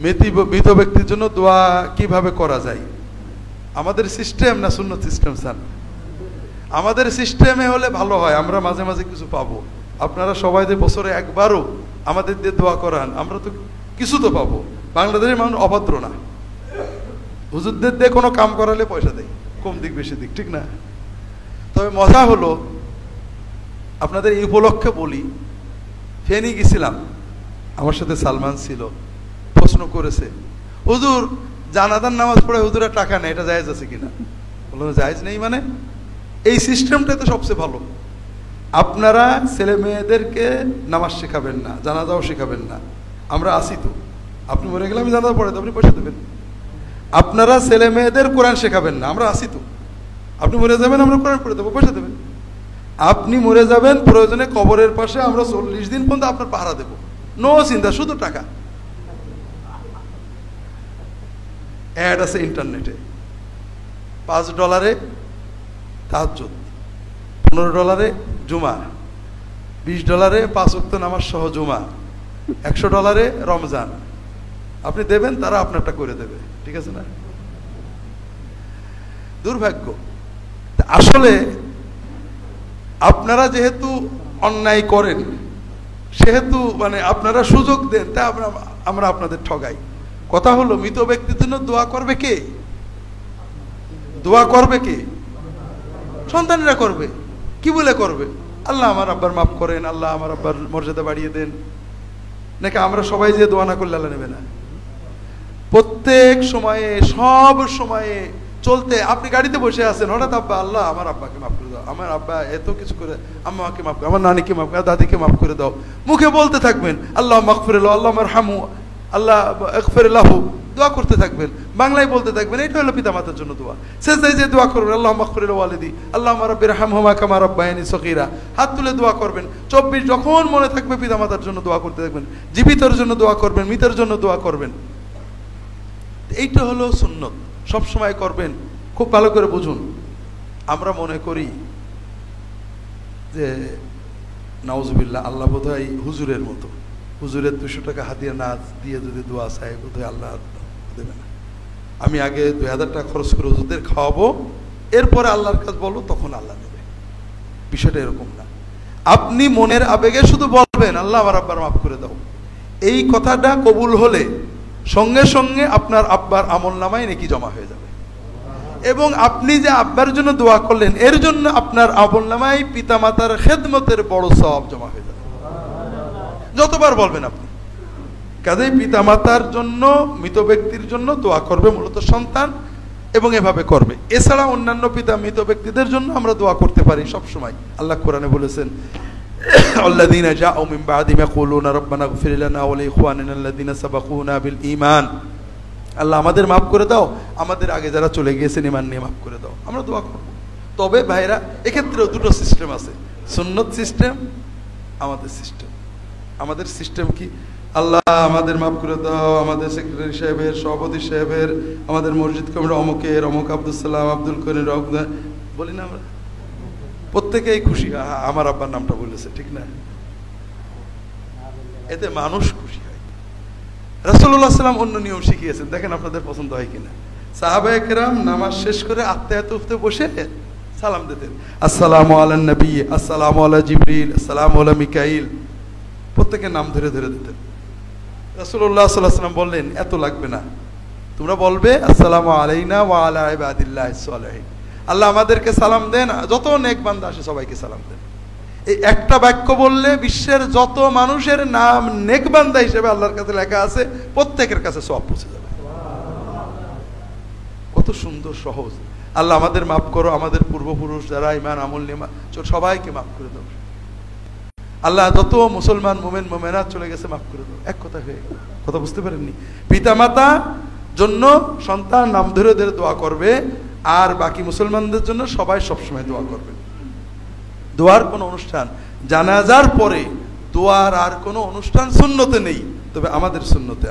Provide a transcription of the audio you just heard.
মৃত ব্যক্তির জন্য দোয়া কিভাবে করা যায়? আমাদের সিস্টেম না সুন্নত সিস্টেম স্যার? আমাদের সিস্টেমে হলে ভালো হয়, আমরা মাঝে মাঝে কিছু পাবো। আপনারা সবাই যে বছরে একবারও আমাদের দিয়ে দোয়া করান, আমরা তো কিছু তো পাবো। বাংলাদেশের মানুষ অভদ্র না, হুজুরদের দিয়ে কোনো কাম করালে পয়সা দেয়, কম দিক বেশি দিক, ঠিক না? তবে মজা হলো, আপনাদের এই উপলক্ষে বলি, ফেনী গেছিলাম, আমার সাথে সালমান ছিল, প্রশ্ন করেছে, হুজুর জানাজার নামাজ পড়ে হুজুরের টাকা নেই, এটা জায়েজ আছে কিনা? বললাম জায়েজ নেই মানে? এই সিস্টেমটাই তো সবচেয়ে ভালো। আপনারা ছেলে মেয়েদেরকে নামাজ শেখাবেন না, জানাজাও শেখাবেন না, আমরা আসি তো। আপনি মরে গেলে আমি জানাজা পড়ে দেবো, আপনি পয়সা দেবেন। আপনারা ছেলে মেয়েদের কোরআন শেখাবেন না, আমরা আসি তো। আপনি মরে যাবেন, আমরা কোরআন পড়ে দেবো, পয়সা দেবেন। আপনি মরে যাবেন, প্রয়োজনে কবরের পাশে আমরা 40 দিন পর্যন্ত আপনার পাহারা দেবো, নো চিন্তা, শুধু টাকা। অ্যাড আছে ইন্টারনেটে, $5 তাহাজ্জুদ, $15 জুমা, $20 5 ওয়াক্ত নামাজ সহ জুমা, $100 রমজান। আপনি দেবেন, তারা আপনারটা করে দেবে, ঠিক আছে না? দুর্ভাগ্য। আসলে আপনারা যেহেতু অন্যায় করেন, সেহেতু মানে আপনারা সুযোগ দেন, তা আমরা আপনাদের ঠগাই। কথা হলো, মৃত ব্যক্তির জন্য দোয়া করবে কে? দোয়া করবে কে? সন্তানেরা করবে। কি বলে করবে? আল্লাহ আমার আব্বার মাফ করেন, আল্লাহ আমার আব্বার মর্যাদা বাড়িয়ে দেন। নাকি আমরা সবাই যে দোয়া না করলে আল্লাহ নেবে না? প্রত্যেক সময়ে, সব সময়ে চলতে, আপনি গাড়িতে বসে আছেন, হঠাৎ আব্বা, আল্লাহ আমার আব্বাকে মাফ করে দাও, আমার আব্বা এত কিছু করে, আম্মাকে মাফ করে, আমার নানিকে মাফ করে, দাদিকে মাফ করে দাও। মুখে বলতে থাকবেন আল্লাহ মাগফিরাল্লাহ, আল্লাহ মারহামু, আল্লাহ ইগফিরলাহু, দোয়া করতে থাকবেন, বাংলায় বলতে থাকবেন। এটা হলো পিতামাতার জন্য দোয়া। সেজদায় যে দোয়া করবেন, আল্লাহ মাগফির ওয়ালিদি, আল্লাহুম্মা রাব্বিরহামহুমা কামা রাব্বায়ানি সগীরা, হাত তুলে দোয়া করবেন। 24 যখন মনে থাকবে পিতামাতার জন্য দোয়া করতে থাকবেন, জীবিতর জন্য দোয়া করবেন, মৃতের জন্য দোয়া করবেন। এইটা হলো সুন্নত, সব সময় করবেন। খুব ভালো করে বুঝুন। আমরা মনে করি যে নাউজুবিল্লাহ, আল্লাহ বোধহয় হুজুরের মতো, হুজুরের 200 টাকা হাদিয়া না দিয়ে যদি দোয়া চাই, বোধহয় আল্লাহ দেবে না। আমি আগে 2000 টাকা খরচ করে হুজুরদের খাওয়াবো, এরপরে আল্লাহর কাছে বলো, তখন আল্লাহ নেবে। বিষয়টা এরকম না। আপনি মনের আবেগে শুধু বলবেন আল্লাহ আমার আব্বার মাফ করে দাও, এই কথাটা কবুল হলে সঙ্গে সঙ্গে আপনার আব্বার আমলনামায় নেকি জমা হয়ে যাবে। এবং আপনি যে আব্বার জন্য দোয়া করলেন, এর জন্য আপনার আমলনামায় পিতামাতার খেদমতের বড় সওয়াব জমা হয়ে যাবে, যতবার বলবেন আপনি। কাজেই পিতামাতার জন্য, মৃত ব্যক্তির জন্য দোয়া করবে মূলত সন্তান, এবং এভাবে করবে। এছাড়া অন্যান্য মৃত ব্যক্তিদের জন্য আমরা দোয়া করতে পারি সব সময়। আল্লাহ কোরআনে বলেছেন, আল্লাযীনা জাউ মিন বাদিহিম ইয়াকুলুনা রাব্বানা ইগফির লানা ওয়া লিইখওয়ানিনা আল্লাযীনা সাবাকুনা বিল ঈমান। আল্লাহ আমাদের মাফ করে দাও, আমাদের আগে যারা চলে গিয়েছেন ঈমান নিয়ে মাফ করে দাও। আমরা দোয়া করব। তবে ভাইরা, এক্ষেত্রেও দুটো সিস্টেম আছে, সুন্নত সিস্টেম, আমাদের সিস্টেম। আমাদের সিস্টেম কি? আল্লাহ আমাদের মাফ করে দাও, আমাদের সেক্রেটারি সাহেবের, সভাপতি সাহেবের, আমাদের মসজিদ কমিটি অমুকের, অমুক আব্দুল সালাম, আব্দুল করিম, বলি না আমরা? প্রত্যেকেই খুশি, আমার আব্বার নামটা বলেছে, ঠিক না? এতে মানুষ খুশি হয়। রাসূলুল্লাহ সাল্লাল্লাহু আলাইহি ওয়াসাল্লাম অন্য নিয়ম শিখিয়েছেন, দেখেন আপনাদের পছন্দ হয় কিনা। সাহাবায়ে কেরাম নামাজ শেষ করে আত্মীয়তা উঠতে বসে সালাম দিতেন, আসসালামু আলান নবী, আসসালামু আলা জিবরিল, আসসালামু আলা মিকাইল, প্রত্যেকের নাম ধরে ধরে দিতেন। রাসূলুল্লাহ সাল্লাল্লাহু আলাইহি ওয়াসাল্লাম বললেন, এত লাগবে না, তোমরা বলবে আসসালামু আলাইনা ওয়া আলা ইবাদিল্লাহিস সালিহিন, আল্লাহ আমাদেরকে সালাম দেন, যত নেক বান্দা আসে সবাইকে সালাম দেন। এই একটা বাক্য বললে বিশ্বের যত মানুষের নাম নেক বান্দা হিসেবে আল্লাহর কাছে লেখা আছে, প্রত্যেকের কাছে সওয়াব পৌঁছে যাবে। কত সুন্দর, সহজ। আল্লাহ আমাদের মাফ করো, আমাদের পূর্বপুরুষ যারা ঈমান আমল নিয়ে সবাইকে মাফ করে দাও। আল্লাহ যত মুসলমান মুমিন মুমিনাত চলে গেছে মাফ করে দাও। এক কথা হয়ে গেল। কথা বুঝতে পারেননি? পিতামাতা জন্য সন্তান নাম ধরে ধরে দোয়া করবে, আর বাকি মুসলমানদের জন্য সবাই সবসময় দোয়া করবে। দোয়ার কোনো অনুষ্ঠান, জানাজার পরে দোয়ার আর কোনো অনুষ্ঠান সুন্নতে নেই, তবে আমাদের সুন্নতে